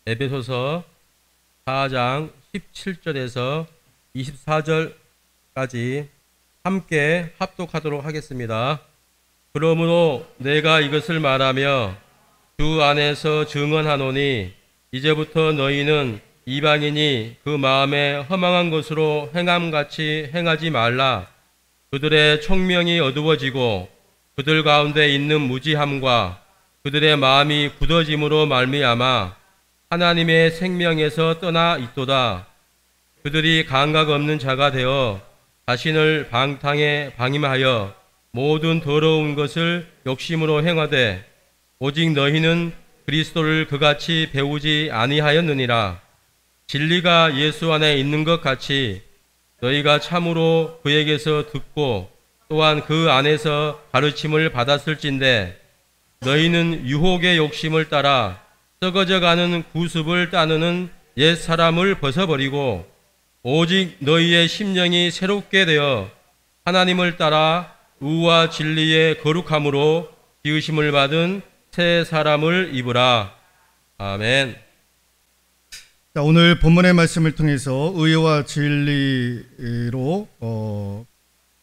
에베소서 4장 17절에서 24절까지 함께 합독하도록 하겠습니다. 그러므로 내가 이것을 말하며 주 안에서 증언하노니 이제부터 너희는 이방인이 그 마음에 허망한 것으로 행함같이 행하지 말라. 그들의 총명이 어두워지고 그들 가운데 있는 무지함과 그들의 마음이 굳어짐으로 말미암아 하나님의 생명에서 떠나 있도다. 그들이 감각 없는 자가 되어 자신을 방탕에 방임하여 모든 더러운 것을 욕심으로 행하되 오직 너희는 그리스도를 그같이 배우지 아니하였느니라. 진리가 예수 안에 있는 것 같이 너희가 참으로 그에게서 듣고 또한 그 안에서 가르침을 받았을진데 너희는 유혹의 욕심을 따라 썩어져가는 구습을 따르는 옛 사람을 벗어버리고 오직 너희의 심령이 새롭게 되어 하나님을 따라 의와 진리의 거룩함으로 지으심을 받은 새 사람을 입으라. 아멘. 자, 오늘 본문의 말씀을 통해서 의와 진리로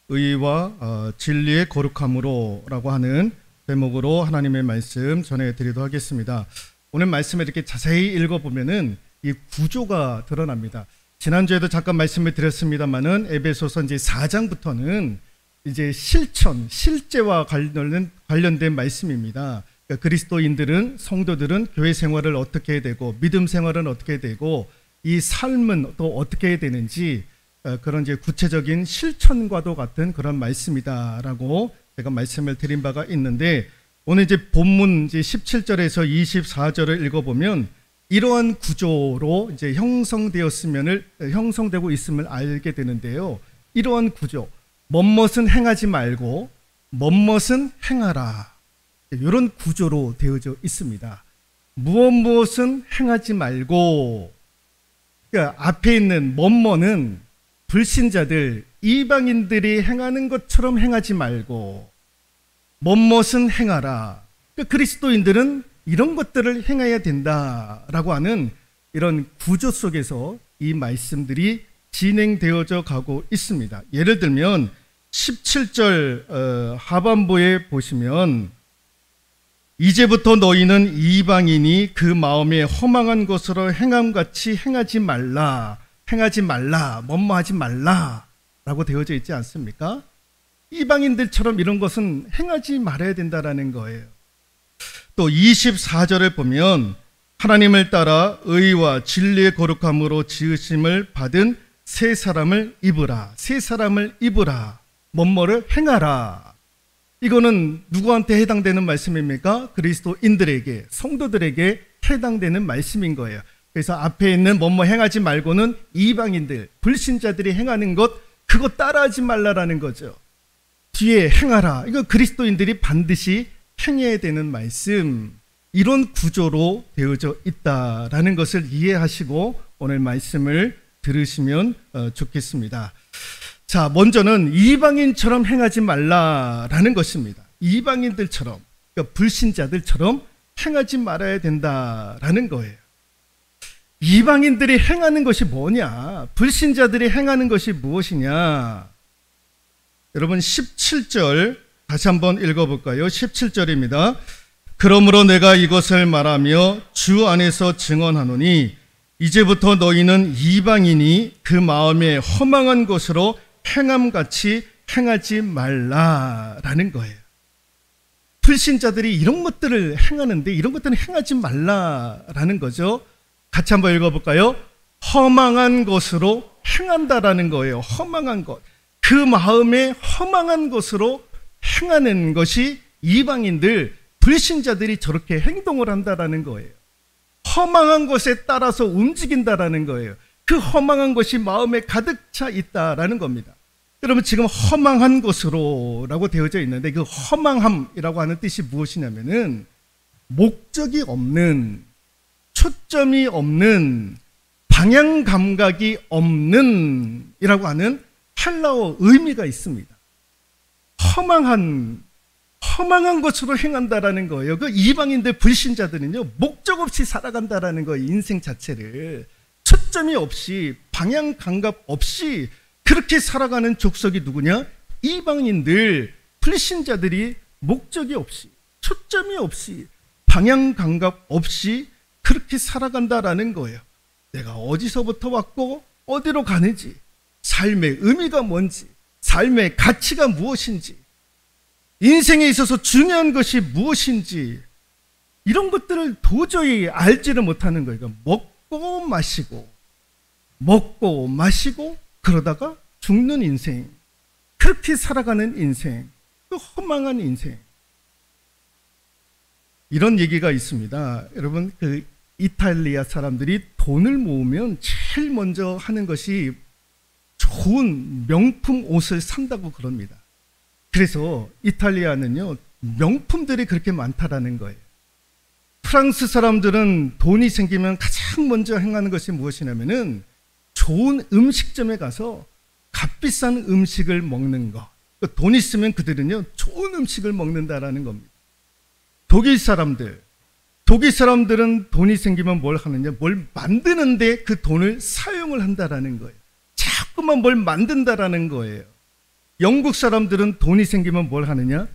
의와 진리의 거룩함으로라고 하는 제목으로 하나님의 말씀 전해드리도록 하겠습니다. 오늘 말씀을 이렇게 자세히 읽어보면은 이 구조가 드러납니다. 지난주에도 잠깐 말씀을 드렸습니다만은 에베소서 이제 4장부터는 이제 실제와 관련된 말씀입니다. 그러니까 그리스도인들은, 성도들은 교회 생활을 어떻게 해야 되고, 믿음 생활은 어떻게 해야 되고, 이 삶은 또 어떻게 해야 되는지, 그런 이제 구체적인 실천과도 같은 그런 말씀이다라고 제가 말씀을 드린 바가 있는데, 오늘 이제 본문 이제 17절에서 24절을 읽어보면 이러한 구조로 이제 형성되고 있음을 알게 되는데요. 이러한 구조, 멋멋은 행하지 말고 멋멋은 행하라. 이런 구조로 되어져 있습니다. 무엇은 행하지 말고, 그러니까 앞에 있는 멋멋은 불신자들, 이방인들이 행하는 것처럼 행하지 말고 멋멋은 행하라. 그러니까 그리스도인들은 이런 것들을 행해야 된다라고 하는 이런 구조 속에서 이 말씀들이 진행되어져 가고 있습니다. 예를 들면 17절 하반부에 보시면 이제부터 너희는 이방인이 그 마음에 허망한 것으로 행함같이 행하지 말라, 뭐뭐하지 말라 라고 되어져 있지 않습니까? 이방인들처럼 이런 것은 행하지 말아야 된다라는 거예요. 또 24절을 보면 하나님을 따라 의와 진리의 거룩함으로 지으심을 받은 새 사람을 입으라, 뭐뭐를 행하라. 이거는 누구한테 해당되는 말씀입니까? 그리스도인들에게, 성도들에게 해당되는 말씀인 거예요. 그래서 앞에 있는 뭐뭐 행하지 말고는 이방인들, 불신자들이 행하는 것, 그거 따라하지 말라라는 거죠. 뒤에 행하라, 이거 그리스도인들이 반드시 행해야 되는 말씀, 이런 구조로 되어져 있다라는 것을 이해하시고 오늘 말씀을 들으시면 좋겠습니다. 자, 먼저는 이방인처럼 행하지 말라라는 것입니다. 이방인들처럼, 그러니까 불신자들처럼 행하지 말아야 된다라는 거예요. 이방인들이 행하는 것이 뭐냐? 불신자들이 행하는 것이 무엇이냐? 여러분 17절 다시 한번 읽어볼까요? 17절입니다. 그러므로 내가 이것을 말하며 주 안에서 증언하노니 이제부터 너희는 이방인이 그 마음에 허망한 것으로 행함같이 행하지 말라라는 거예요. 불신자들이 이런 것들을 행하는데 이런 것들은 행하지 말라라는 거죠. 같이 한번 읽어볼까요? 허망한 것으로 행한다라는 거예요. 허망한 것. 그 마음에 허망한 것으로 행하는 것이 이방인들, 불신자들이 저렇게 행동을 한다라는 거예요. 허망한 것에 따라서 움직인다라는 거예요. 그 허망한 것이 마음에 가득 차 있다라는 겁니다. 여러분 지금 허망한 것으로 라고 되어져 있는데 그 허망함이라고 하는 뜻이 무엇이냐면은 목적이 없는, 초점이 없는, 방향 감각이 없는 이라고 하는 헬라어 의미가 있습니다. 허망한 것으로 행한다라는 거예요. 그 이방인들 불신자들은요, 목적 없이 살아간다라는 거예요. 인생 자체를 초점이 없이, 방향 감각 없이 그렇게 살아가는 족속이 누구냐? 이방인들 불신자들이 목적이 없이, 초점이 없이, 방향 감각 없이 그렇게 살아간다라는 거예요. 내가 어디서부터 왔고 어디로 가는지, 삶의 의미가 뭔지, 삶의 가치가 무엇인지, 인생에 있어서 중요한 것이 무엇인지, 이런 것들을 도저히 알지를 못하는 거예요. 먹고 마시고 그러다가 죽는 인생, 그렇게 살아가는 인생, 그 허망한 인생. 이런 얘기가 있습니다. 여러분, 그 이탈리아 사람들이 돈을 모으면 제일 먼저 하는 것이 좋은 명품 옷을 산다고 그럽니다. 그래서 이탈리아는요, 명품들이 그렇게 많다라는 거예요. 프랑스 사람들은 돈이 생기면 가장 먼저 행하는 것이 무엇이냐면은 좋은 음식점에 가서 값비싼 음식을 먹는 거. 돈 있으면 그들은요, 좋은 음식을 먹는다라는 겁니다. 독일 사람들은 돈이 생기면 뭘 하느냐? 뭘 만드는데 그 돈을 사용을 한다라는 거예요. 자꾸만 뭘 만든다라는 거예요. 영국 사람들은 돈이 생기면 뭘 하느냐?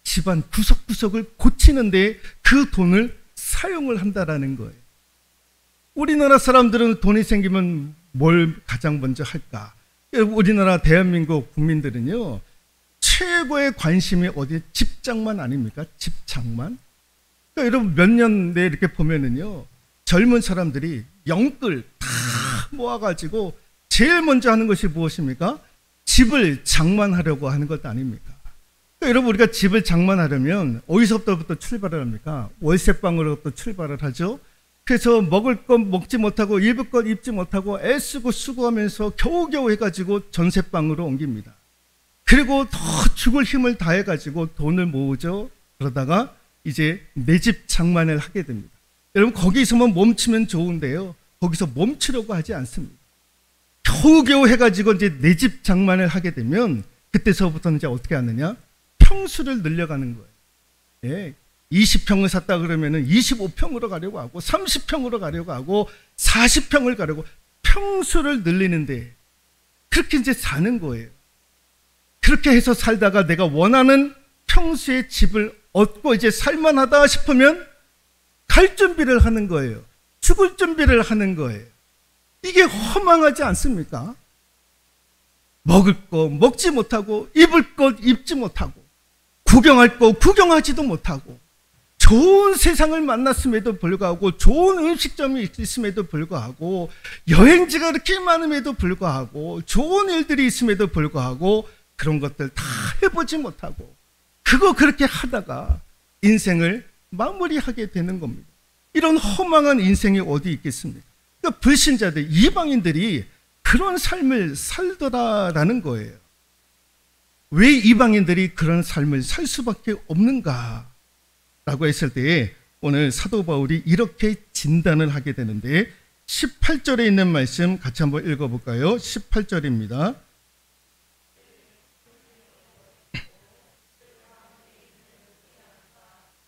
집안 구석구석을 고치는데 그 돈을 사용을 한다라는 거예요. 우리나라 사람들은 돈이 생기면 뭘 가장 먼저 할까? 우리나라 대한민국 국민들은요, 최고의 관심이 어디? 집장만 아닙니까? 집장만. 그러니까 여러분, 몇 년 내에 이렇게 보면은요, 젊은 사람들이 영끌 다 모아가지고 제일 먼저 하는 것이 무엇입니까? 집을 장만하려고 하는 것 아닙니까? 그러니까 여러분, 우리가 집을 장만하려면 어디서부터 출발을 합니까? 월세방으로부터 출발을 하죠. 그래서 먹을 것 먹지 못하고 입을 것 입지 못하고 애쓰고 수고하면서 겨우겨우 해가지고 전세방으로 옮깁니다. 그리고 더 죽을 힘을 다해가지고 돈을 모으죠. 그러다가 이제 내 집 장만을 하게 됩니다. 여러분, 거기서만 멈추면 좋은데요, 거기서 멈추려고 하지 않습니다. 겨우겨우 해가지고 이제 내 집 장만을 하게 되면 그때서부터는 이제 어떻게 하느냐? 평수를 늘려가는 거예요. 예, 20평을 샀다 그러면은 25평으로 가려고 하고 30평으로 가려고 하고 40평을 가려고 평수를 늘리는데 그렇게 이제 사는 거예요. 그렇게 해서 살다가 내가 원하는 평수의 집을 얻고 이제 살만하다 싶으면 갈 준비를 하는 거예요. 죽을 준비를 하는 거예요. 이게 허망하지 않습니까? 먹을 거 먹지 못하고 입을 것 입지 못하고 구경할 거 구경하지도 못하고 좋은 세상을 만났음에도 불구하고 좋은 음식점이 있음에도 불구하고 여행지가 이렇게 많음에도 불구하고 좋은 일들이 있음에도 불구하고 그런 것들 다 해보지 못하고 그거 그렇게 하다가 인생을 마무리하게 되는 겁니다. 이런 허망한 인생이 어디 있겠습니까? 그러니까 불신자들, 이방인들이 그런 삶을 살더라라는 거예요. 왜 이방인들이 그런 삶을 살 수밖에 없는가? 라고 했을 때에 오늘 사도 바울이 이렇게 진단을 하게 되는데 18절에 있는 말씀 같이 한번 읽어볼까요? 18절입니다.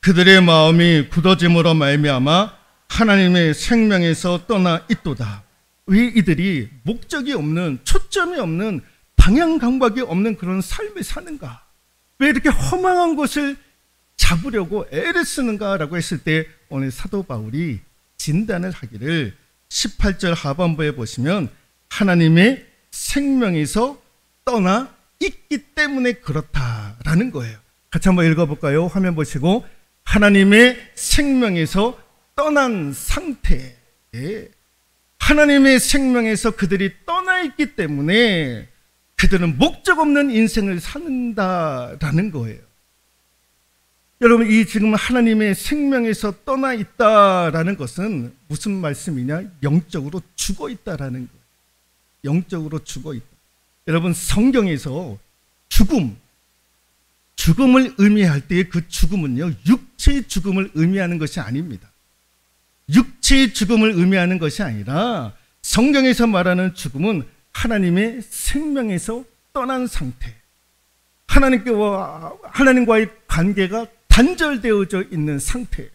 그들의 마음이 굳어짐으로 말미암아 하나님의 생명에서 떠나 있도다. 왜 이들이 목적이 없는, 초점이 없는, 방향 감각이 없는 그런 삶을 사는가? 왜 이렇게 허망한 것을 잡으려고 애를 쓰는가라고 했을 때 오늘 사도 바울이 진단을 하기를 18절 하반부에 보시면 하나님의 생명에서 떠나 있기 때문에 그렇다라는 거예요. 같이 한번 읽어볼까요? 화면 보시고 하나님의 생명에서 떠난 상태, 하나님의 생명에서 그들이 떠나 있기 때문에 그들은 목적 없는 인생을 산다라는 거예요. 여러분, 이 지금 하나님의 생명에서 떠나 있다라는 것은 무슨 말씀이냐? 영적으로 죽어 있다라는 거예요. 영적으로 죽어 있다. 여러분, 성경에서 죽음을 의미할 때의 그 죽음은요, 육체의 죽음을 의미하는 것이 아닙니다. 육체의 죽음을 의미하는 것이 아니라 성경에서 말하는 죽음은 하나님의 생명에서 떠난 상태, 하나님과의 관계가 단절되어져 있는 상태,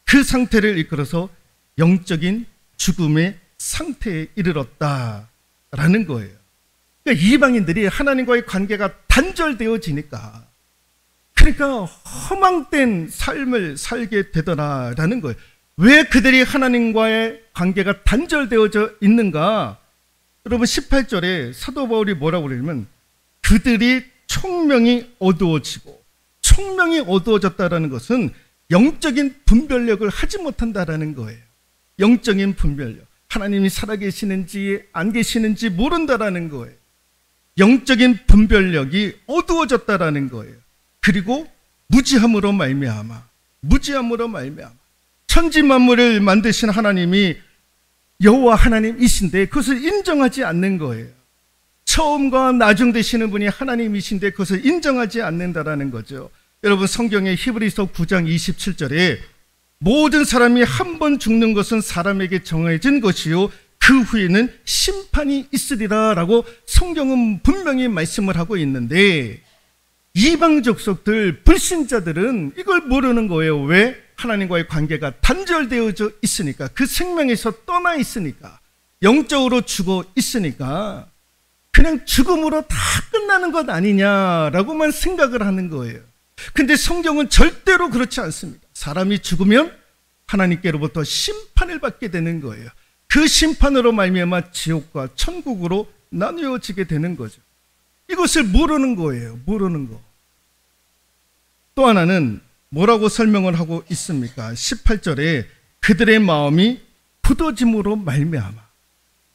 그 상태를 이끌어서 영적인 죽음의 상태에 이르렀다라는 거예요. 그러니까 이방인들이 하나님과의 관계가 단절되어지니까, 그러니까 허망된 삶을 살게 되더라라는 거예요. 왜 그들이 하나님과의 관계가 단절되어져 있는가? 여러분 18절에 사도 바울이 뭐라고 그러냐면, 그들이 총명이 어두워지고, 총명이 어두워졌다라는 것은 영적인 분별력을 하지 못한다라는 거예요. 영적인 분별력, 하나님이 살아계시는지 안 계시는지 모른다라는 거예요. 영적인 분별력이 어두워졌다라는 거예요. 그리고 무지함으로 말미암아 천지 만물을 만드신 하나님이 여호와 하나님이신데 그것을 인정하지 않는 거예요. 처음과 나중 되시는 분이 하나님이신데 그것을 인정하지 않는다라는 거죠. 여러분 성경의 히브리서 9장 27절에 모든 사람이 한 번 죽는 것은 사람에게 정해진 것이요 그 후에는 심판이 있으리라 라고 성경은 분명히 말씀을 하고 있는데, 이방 족속들, 불신자들은 이걸 모르는 거예요. 왜? 하나님과의 관계가 단절되어져 있으니까, 그 생명에서 떠나 있으니까, 영적으로 죽어 있으니까 그냥 죽음으로 다 끝나는 것 아니냐라고만 생각을 하는 거예요. 근데 성경은 절대로 그렇지 않습니다. 사람이 죽으면 하나님께로부터 심판을 받게 되는 거예요. 그 심판으로 말미암아 지옥과 천국으로 나누어지게 되는 거죠. 이것을 모르는 거예요. 모르는 거. 또 하나는 뭐라고 설명을 하고 있습니까? 18절에 그들의 마음이 굳어짐으로 말미암아,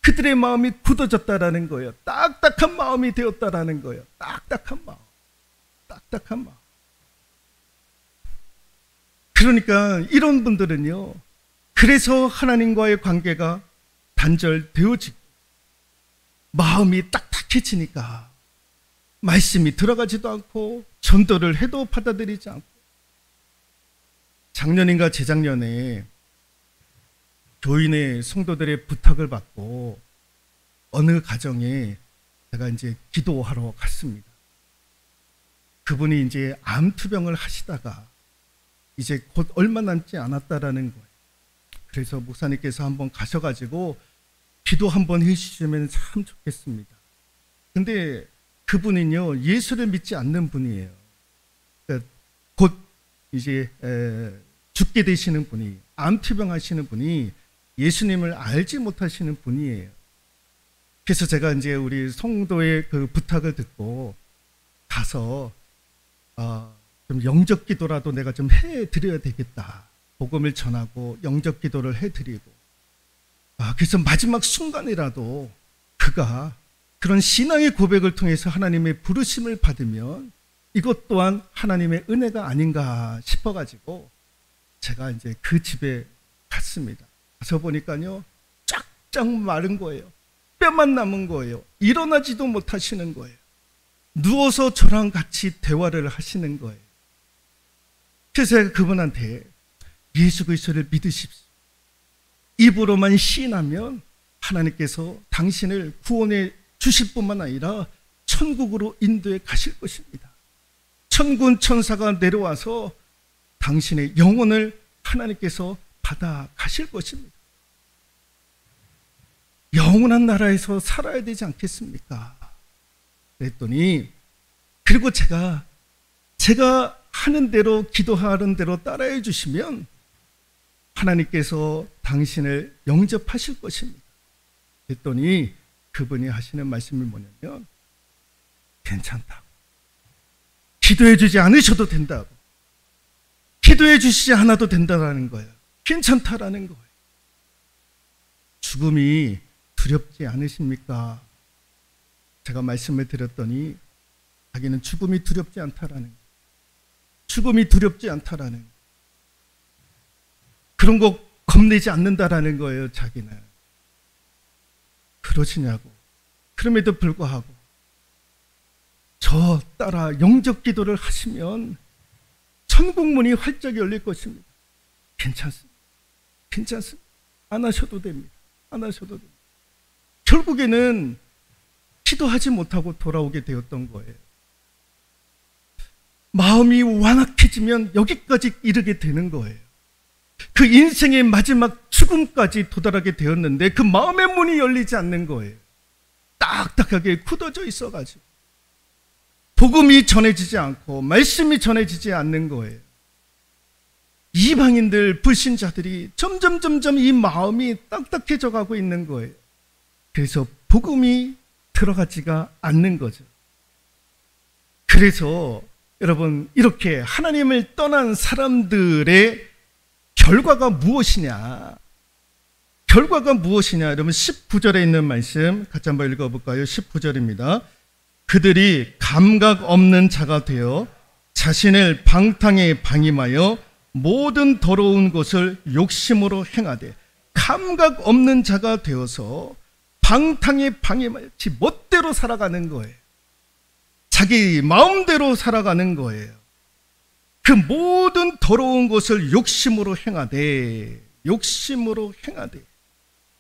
그들의 마음이 굳어졌다라는 거예요. 딱딱한 마음이 되었다라는 거예요. 딱딱한 마음. 그러니까 이런 분들은요, 그래서 하나님과의 관계가 단절되어지고 마음이 딱딱해지니까 말씀이 들어가지도 않고 전도를 해도 받아들이지 않고. 작년인가 재작년에 교인의 성도들의 부탁을 받고 어느 가정에 제가 이제 기도하러 갔습니다. 그분이 이제 암투병을 하시다가 이제 곧 얼마 남지 않았다라는 거예요. 그래서 목사님께서 한번 가셔가지고 기도 한번 해주시면 참 좋겠습니다. 근데 그분은요, 예수를 믿지 않는 분이에요. 그러니까 곧 이제 죽게 되시는 분이, 암투병 하시는 분이 예수님을 알지 못하시는 분이에요. 그래서 제가 이제 우리 성도의 그 부탁을 듣고 가서 좀 영적 기도라도 내가 좀 해드려야 되겠다. 복음을 전하고 영적 기도를 해드리고, 그래서 마지막 순간이라도 그가 그런 신앙의 고백을 통해서 하나님의 부르심을 받으면 이것 또한 하나님의 은혜가 아닌가 싶어가지고 제가 이제 그 집에 갔습니다. 가서 보니까요, 쫙쫙 마른 거예요. 뼈만 남은 거예요. 일어나지도 못하시는 거예요. 누워서 저랑 같이 대화를 하시는 거예요. 그래서 제가 그분한테 예수 그리스도를 믿으십시오. 입으로만 시인하면 하나님께서 당신을 구원해 주실 뿐만 아니라 천국으로 인도해 가실 것입니다. 천군 천사가 내려와서 당신의 영혼을 하나님께서 받아 가실 것입니다. 영원한 나라에서 살아야 되지 않겠습니까? 그랬더니, 그리고 제가 하는 대로, 기도하는 대로 따라해 주시면 하나님께서 당신을 영접하실 것입니다. 그랬더니 그분이 하시는 말씀이 뭐냐면, 괜찮다고, 기도해 주지 않으셔도 된다고, 기도해 주시지 않아도 된다라는 거예요. 괜찮다라는 거예요. 죽음이 두렵지 않으십니까? 제가 말씀을 드렸더니 자기는 죽음이 두렵지 않다라는 거예요. 죽음이 두렵지 않다라는 거예요. 그런 거 겁내지 않는다라는 거예요. 자기는. 그러시냐고. 그럼에도 불구하고 저 따라 영접 기도를 하시면 천국문이 활짝 열릴 것입니다. 괜찮습니다. 괜찮습니다. 안 하셔도 됩니다. 안 하셔도 됩니다. 결국에는 기도하지 못하고 돌아오게 되었던 거예요. 마음이 완악해지면 여기까지 이르게 되는 거예요. 그 인생의 마지막 죽음까지 도달하게 되었는데 그 마음의 문이 열리지 않는 거예요. 딱딱하게 굳어져 있어가지고 복음이 전해지지 않고 말씀이 전해지지 않는 거예요. 이방인들, 불신자들이 점점 이 마음이 딱딱해져 가고 있는 거예요. 그래서 복음이 들어가지가 않는 거죠. 그래서 여러분, 이렇게 하나님을 떠난 사람들의 결과가 무엇이냐? 결과가 무엇이냐? 여러분 19절에 있는 말씀 같이 한번 읽어볼까요? 19절입니다. 그들이 감각 없는 자가 되어 자신을 방탕에 방임하여 모든 더러운 것을 욕심으로 행하되, 감각 없는 자가 되어서 방탕에 방임하여 지 멋대로 살아가는 거예요. 자기 마음대로 살아가는 거예요. 그 모든 더러운 것을 욕심으로 행하되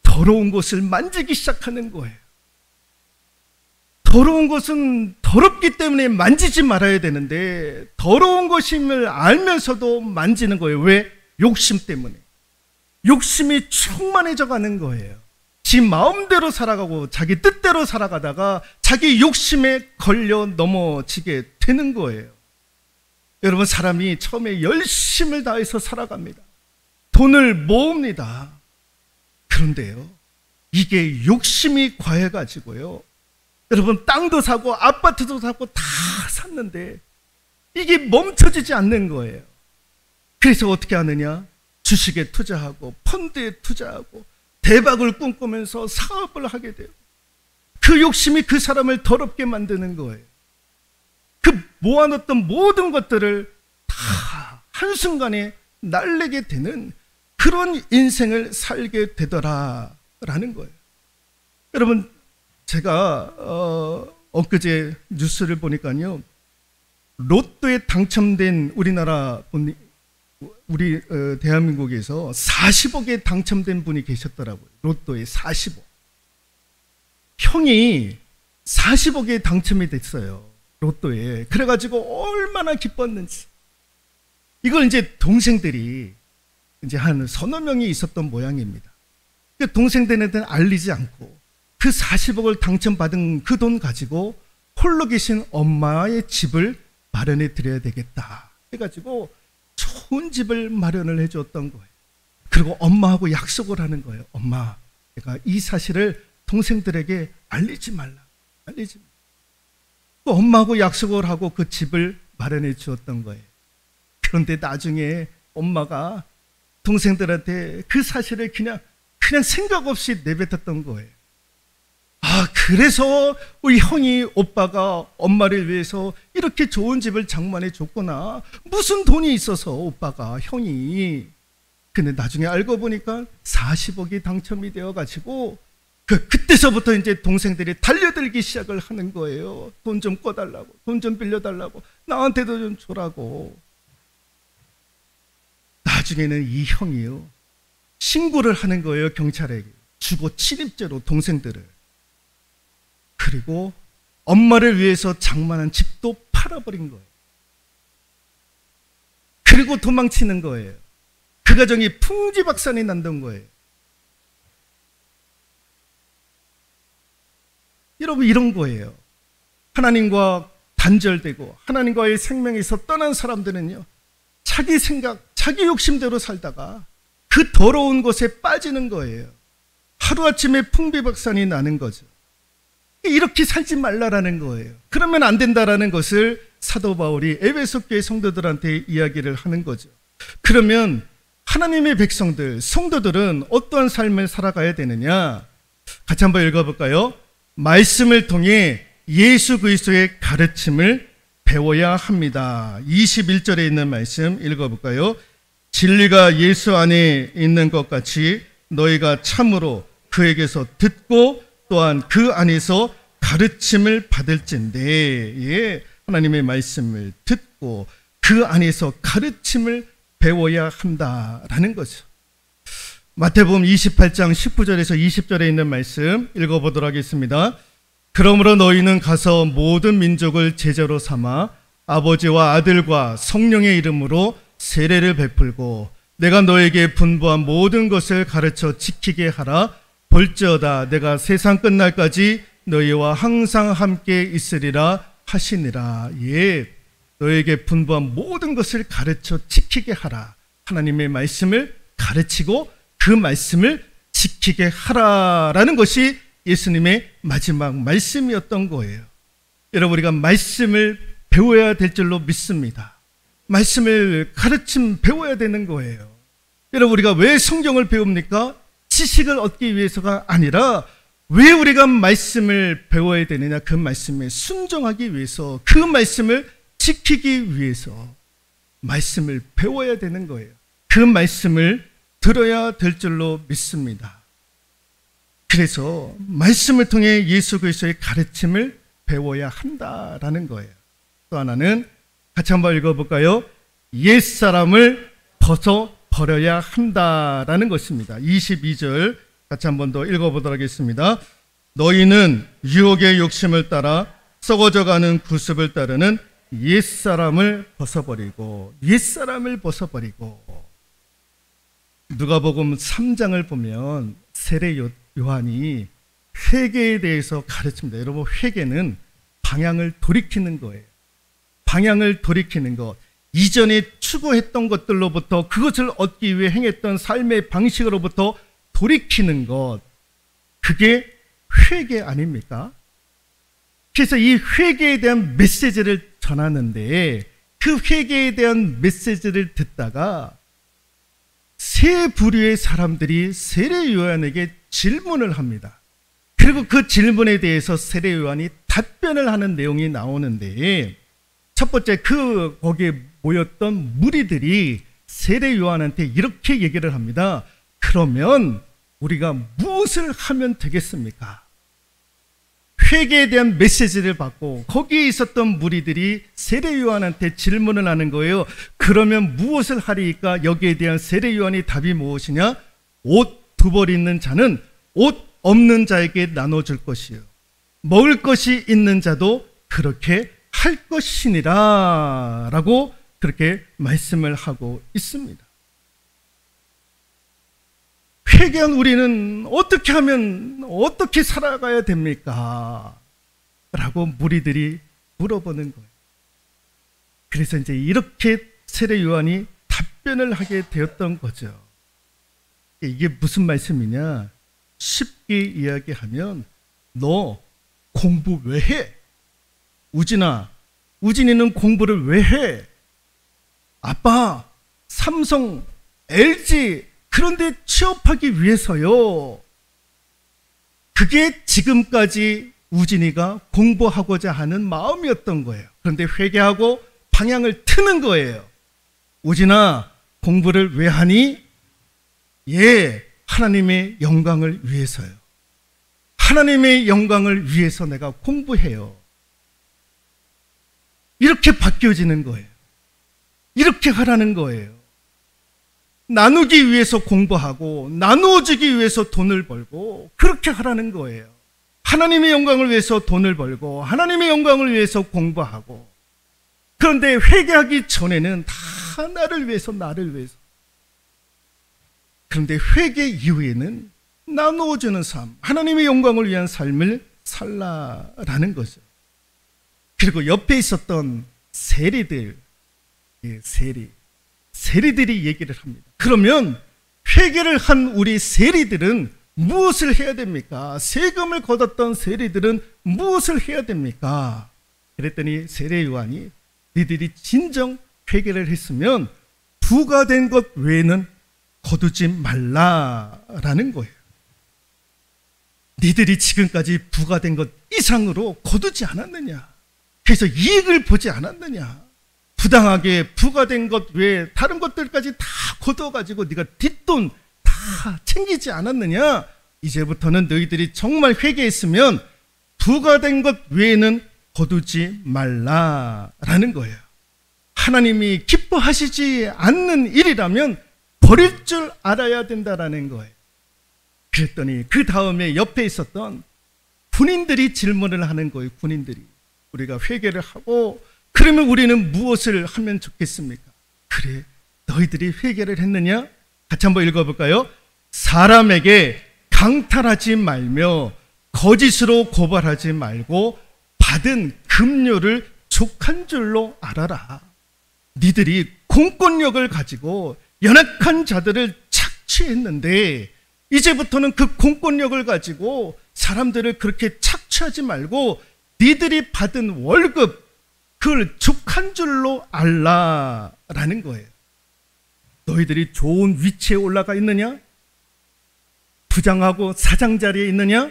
더러운 것을 만지기 시작하는 거예요. 더러운 것은 더럽기 때문에 만지지 말아야 되는데 더러운 것임을 알면서도 만지는 거예요. 왜? 욕심 때문에. 욕심이 충만해져 가는 거예요. 지 마음대로 살아가고 자기 뜻대로 살아가다가 자기 욕심에 걸려 넘어지게 되는 거예요. 여러분, 사람이 처음에 열심을 다해서 살아갑니다. 돈을 모읍니다. 그런데요, 이게 욕심이 과해가지고요, 여러분, 땅도 사고 아파트도 사고 다 샀는데 이게 멈춰지지 않는 거예요. 그래서 어떻게 하느냐? 주식에 투자하고 펀드에 투자하고 대박을 꿈꾸면서 사업을 하게 돼요. 그 욕심이 그 사람을 더럽게 만드는 거예요. 그 모아놨던 모든 것들을 다 한순간에 날리게 되는 그런 인생을 살게 되더라라는 거예요. 여러분, 제가 엊그제 뉴스를 보니까요, 로또에 당첨된 우리 대한민국에서 40억에 당첨된 분이 계셨더라고요. 로또에 40억. 형이 40억에 당첨이 됐어요. 로또에. 그래가지고 얼마나 기뻤는지. 이걸 이제 동생들이 이제 한 서너 명이 있었던 모양입니다. 그 동생들한테는 알리지 않고 그 40억을 당첨받은 그 돈 가지고 홀로 계신 엄마의 집을 마련해 드려야 되겠다 해가지고 좋은 집을 마련을 해줬던 거예요. 그리고 엄마하고 약속을 하는 거예요. 엄마, 내가 이 사실을 동생들에게 알리지 말라. 알리지 말라. 엄마하고 약속을 하고 그 집을 마련해 주었던 거예요. 그런데 나중에 엄마가 동생들한테 그 사실을 그냥 생각 없이 내뱉었던 거예요. 아, 그래서 우리 형이, 오빠가 엄마를 위해서 이렇게 좋은 집을 장만해 줬구나. 무슨 돈이 있어서 오빠가, 형이. 근데 나중에 알고 보니까 40억이 당첨이 되어가지고 그때서부터 이제 동생들이 달려들기 시작을 하는 거예요. 돈 좀 꿔달라고, 돈 좀 빌려달라고, 나한테도 좀 줘라고. 나중에는 이 형이요, 신고를 하는 거예요. 경찰에게. 주거 침입죄로 동생들을. 그리고 엄마를 위해서 장만한 집도 팔아버린 거예요. 그리고 도망치는 거예요. 그 가정이 풍지박산이 난던 거예요. 여러분, 이런 거예요. 하나님과 단절되고 하나님과의 생명에서 떠난 사람들은요, 자기 생각, 자기 욕심대로 살다가 그 더러운 것에 빠지는 거예요. 하루아침에 풍비박산이 나는 거죠. 이렇게 살지 말라라는 거예요. 그러면 안 된다라는 것을 사도 바울이 에베소 교회 성도들한테 이야기를 하는 거죠. 그러면 하나님의 백성들, 성도들은 어떠한 삶을 살아가야 되느냐? 같이 한번 읽어볼까요? 말씀을 통해 예수 그리스도의 가르침을 배워야 합니다. 21절에 있는 말씀 읽어볼까요? 진리가 예수 안에 있는 것 같이 너희가 참으로 그에게서 듣고 또한 그 안에서 가르침을 받을진대. 예, 하나님의 말씀을 듣고 그 안에서 가르침을 배워야 한다라는 거죠. 마태복음 28장 19절에서 20절에 있는 말씀 읽어보도록 하겠습니다. 그러므로 너희는 가서 모든 민족을 제자로 삼아 아버지와 아들과 성령의 이름으로 세례를 베풀고 내가 너에게 분부한 모든 것을 가르쳐 지키게 하라. 볼지어다 내가 세상 끝날까지 너희와 항상 함께 있으리라 하시니라. 예, 너에게 분부한 모든 것을 가르쳐 지키게 하라. 하나님의 말씀을 가르치고 그 말씀을 지키게 하라라는 것이 예수님의 마지막 말씀이었던 거예요. 여러분, 우리가 말씀을 배워야 될 줄로 믿습니다. 말씀을 가르침 배워야 되는 거예요. 여러분, 우리가 왜 성경을 배웁니까? 지식을 얻기 위해서가 아니라 왜 우리가 말씀을 배워야 되느냐? 그 말씀에 순종하기 위해서, 그 말씀을 지키기 위해서 말씀을 배워야 되는 거예요. 그 말씀을 들어야 될 줄로 믿습니다. 그래서 말씀을 통해 예수 그리스도의 가르침을 배워야 한다라는 거예요. 또 하나는 같이 한번 읽어볼까요? 옛사람을 벗어버려야 한다라는 것입니다. 22절 같이 한번 더 읽어보도록 하겠습니다. 너희는 유혹의 욕심을 따라 썩어져가는 구습을 따르는 옛사람을 벗어버리고, 옛사람을 벗어버리고. 누가복음 3장을 보면 세례 요한이 회개에 대해서 가르칩니다. 여러분, 회개는 방향을 돌이키는 거예요. 방향을 돌이키는 것. 이전에 추구했던 것들로부터, 그것을 얻기 위해 행했던 삶의 방식으로부터 돌이키는 것. 그게 회개 아닙니까? 그래서 이 회개에 대한 메시지를 전하는데, 그 회개에 대한 메시지를 듣다가 세 부류의 사람들이 세례 요한에게 질문을 합니다. 그리고 그 질문에 대해서 세례 요한이 답변을 하는 내용이 나오는데, 첫 번째, 거기에 모였던 무리들이 세례 요한한테 이렇게 얘기를 합니다. 그러면 우리가 무엇을 하면 되겠습니까? 회개에 대한 메시지를 받고 거기에 있었던 무리들이 세례 요한한테 질문을 하는 거예요. 그러면 무엇을 하리까? 여기에 대한 세례 요한의 답이 무엇이냐? 옷 두 벌 있는 자는 옷 없는 자에게 나눠줄 것이요, 먹을 것이 있는 자도 그렇게 할 것이니라 라고 그렇게 말씀을 하고 있습니다. 회개한 우리는 어떻게 하면, 어떻게 살아가야 됩니까? 라고 무리들이 물어보는 거예요. 그래서 이제 이렇게 세례 요한이 답변을 하게 되었던 거죠. 이게 무슨 말씀이냐? 쉽게 이야기하면, 너 공부 왜 해? 우진이는 공부를 왜 해? 아빠, 삼성, LG 그런데 취업하기 위해서요. 그게 지금까지 우진이가 공부하고자 하는 마음이었던 거예요. 그런데 회개하고 방향을 트는 거예요. 우진아, 공부를 왜 하니? 예, 하나님의 영광을 위해서요. 하나님의 영광을 위해서 내가 공부해요. 이렇게 바뀌어지는 거예요. 이렇게 하라는 거예요. 나누기 위해서 공부하고 나누어주기 위해서 돈을 벌고 그렇게 하라는 거예요. 하나님의 영광을 위해서 돈을 벌고 하나님의 영광을 위해서 공부하고. 그런데 회개하기 전에는 다 나를 위해서. 그런데 회개 이후에는 나누어주는 삶, 하나님의 영광을 위한 삶을 살라라는 거죠. 그리고 옆에 있었던 세리들이 얘기를 합니다. 그러면 회개를 한 우리 세리들은 무엇을 해야 됩니까? 세금을 걷었던 세리들은 무엇을 해야 됩니까? 그랬더니 세례 요한이 니들이 진정 회개를 했으면 부과된 것 외에는 거두지 말라라는 거예요. 니들이 지금까지 부과된 것 이상으로 거두지 않았느냐? 그래서 이익을 보지 않았느냐? 부당하게 부과된 것 외에 다른 것들까지 다 거둬가지고 네가 뒷돈 다 챙기지 않았느냐? 이제부터는 너희들이 정말 회개했으면 부과된 것 외에는 거두지 말라라는 거예요. 하나님이 기뻐하시지 않는 일이라면 버릴 줄 알아야 된다라는 거예요. 그랬더니 그 다음에 옆에 있었던 군인들이 질문을 하는 거예요. 군인들이 우리가 회개를 하고 그러면 우리는 무엇을 하면 좋겠습니까? 그래, 너희들이 회개를 했느냐? 같이 한번 읽어볼까요? 사람에게 강탈하지 말며 거짓으로 고발하지 말고 받은 급료를 족한 줄로 알아라. 니들이 공권력을 가지고 연약한 자들을 착취했는데 이제부터는 그 공권력을 가지고 사람들을 그렇게 착취하지 말고 니들이 받은 월급 그걸 족한 줄로 알라라는 거예요. 너희들이 좋은 위치에 올라가 있느냐? 부장하고 사장 자리에 있느냐?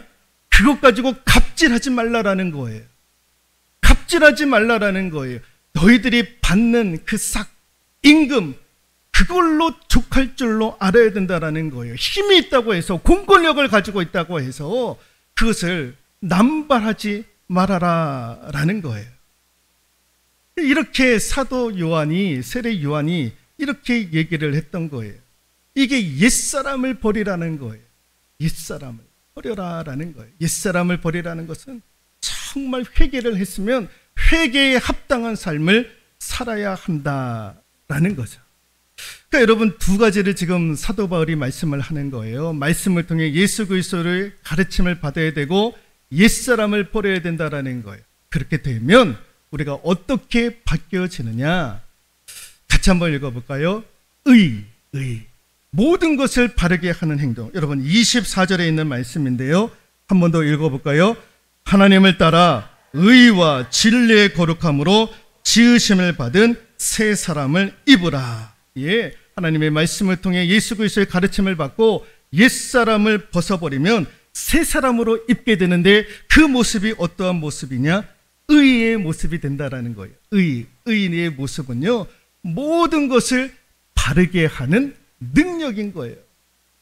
그것 가지고 갑질하지 말라라는 거예요. 갑질하지 말라라는 거예요. 너희들이 받는 그 임금 그걸로 족할 줄로 알아야 된다라는 거예요. 힘이 있다고 해서 공권력을 가지고 있다고 해서 그것을 남발하지 말아라라는 거예요. 이렇게 사도 요한이 세례 요한이 이렇게 얘기를 했던 거예요. 이게 옛사람을 버리라는 거예요. 옛사람을 버려라라는 거예요. 옛사람을 버리라는 것은 정말 회개를 했으면 회개에 합당한 삶을 살아야 한다라는 거죠. 그러니까 여러분 두 가지를 지금 사도 바울이 말씀을 하는 거예요. 말씀을 통해 예수 그리스도의 가르침을 받아야 되고 옛사람을 버려야 된다라는 거예요. 그렇게 되면 우리가 어떻게 바뀌어지느냐? 같이 한번 읽어볼까요? 의. 모든 것을 바르게 하는 행동. 여러분 24절에 있는 말씀인데요. 한 번 더 읽어볼까요? 하나님을 따라 의와 진리의 거룩함으로 지으심을 받은 새 사람을 입으라. 예, 하나님의 말씀을 통해 예수 그리스도의 가르침을 받고 옛사람을 벗어버리면 새 사람으로 입게 되는데 그 모습이 어떠한 모습이냐? 의의 모습이 된다라는 거예요. 의인의 모습은요, 모든 것을 바르게 하는 능력인 거예요.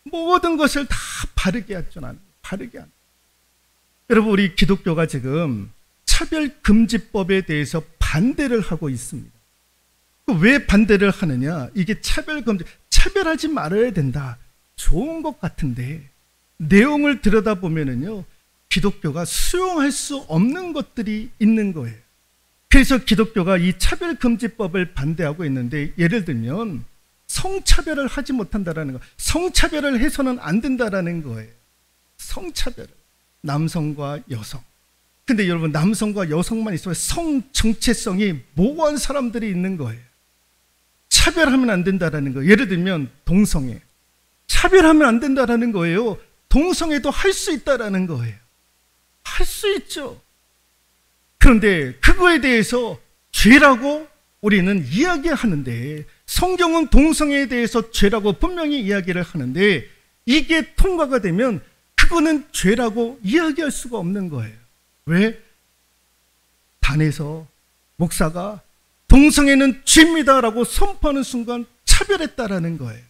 모든 것을 다 바르게 하잖아요. 바르게 하는. 여러분, 우리 기독교가 지금 차별금지법에 대해서 반대를 하고 있습니다. 왜 반대를 하느냐? 이게 차별하지 말아야 된다. 좋은 것 같은데 내용을 들여다보면은요, 기독교가 수용할 수 없는 것들이 있는 거예요. 그래서 기독교가 이 차별금지법을 반대하고 있는데, 예를 들면 성차별을 하지 못한다라는 거, 성차별을 해서는 안 된다라는 거예요. 성차별을, 남성과 여성. 근데 여러분, 남성과 여성만 있어도 성 정체성이 모호한 사람들이 있는 거예요. 차별하면 안 된다라는 거예요. 예를 들면 동성애, 차별하면 안 된다라는 거예요. 동성애도 할 수 있다라는 거예요. 할 수 있죠. 그런데 그거에 대해서 죄라고 우리는 이야기하는데, 성경은 동성애에 대해서 죄라고 분명히 이야기를 하는데, 이게 통과가 되면 그거는 죄라고 이야기할 수가 없는 거예요. 왜? 단에서 목사가 동성애는 죄입니다라고 선포하는 순간 차별했다라는 거예요.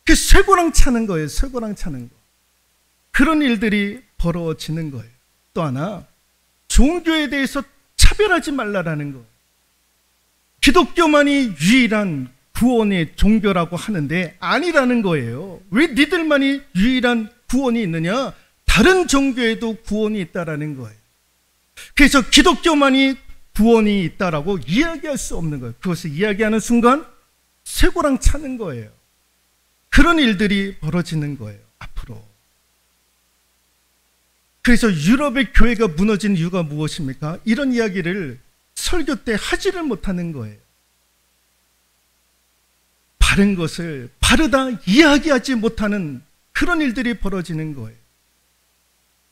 그게 쇠고랑 차는 거예요. 쇠고랑 차는 거. 그런 일들이 벌어지는 거예요. 또 하나, 종교에 대해서 차별하지 말라라는 거예요. 기독교만이 유일한 구원의 종교라고 하는데 아니라는 거예요. 왜 니들만이 유일한 구원이 있느냐? 다른 종교에도 구원이 있다라는 거예요. 그래서 기독교만이 구원이 있다라고 이야기할 수 없는 거예요. 그것을 이야기하는 순간 쇠고랑 차는 거예요. 그런 일들이 벌어지는 거예요, 앞으로. 그래서 유럽의 교회가 무너진 이유가 무엇입니까? 이런 이야기를 설교 때 하지를 못하는 거예요. 바른 것을 바르다 이야기하지 못하는 그런 일들이 벌어지는 거예요.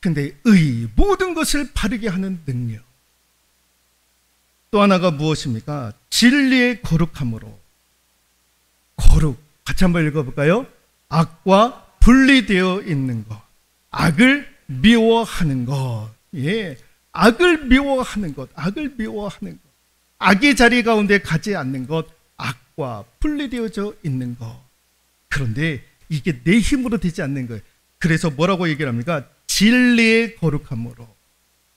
근데 모든 것을 바르게 하는 능력. 또 하나가 무엇입니까? 진리의 거룩함으로. 거룩, 같이 한번 읽어볼까요? 악과 분리되어 있는 것, 악을 미워하는 것. 예, 악을 미워하는 것, 악을 미워하는 것, 악의 자리 가운데 가지 않는 것, 악과 분리되어져 있는 것. 그런데 이게 내 힘으로 되지 않는 거예요. 그래서 뭐라고 얘기를 합니까? 진리의 거룩함으로.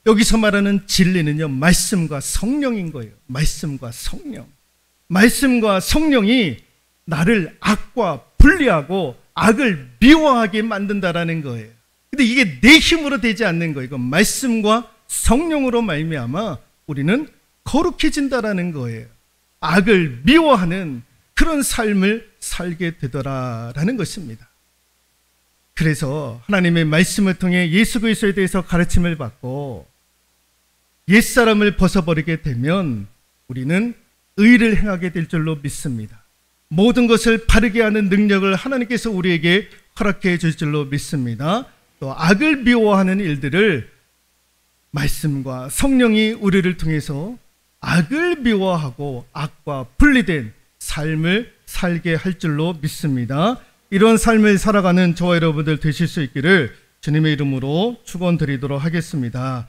여기서 말하는 진리는요, 말씀과 성령인 거예요. 말씀과 성령. 말씀과 성령이 나를 악과 분리하고 악을 미워하게 만든다라는 거예요. 근데 이게 내 힘으로 되지 않는 거예요. 이건 말씀과 성령으로 말미암아 우리는 거룩해진다라는 거예요. 악을 미워하는 그런 삶을 살게 되더라라는 것입니다. 그래서 하나님의 말씀을 통해 예수 그리스도에 대해서 가르침을 받고 옛사람을 벗어버리게 되면 우리는 의를 행하게 될 줄로 믿습니다. 모든 것을 바르게 하는 능력을 하나님께서 우리에게 허락해 줄 줄로 믿습니다. 또 악을 미워하는 일들을 말씀과 성령이 우리를 통해서 악을 미워하고 악과 분리된 삶을 살게 할 줄로 믿습니다. 이런 삶을 살아가는 저와 여러분들 되실 수 있기를 주님의 이름으로 축원드리도록 하겠습니다.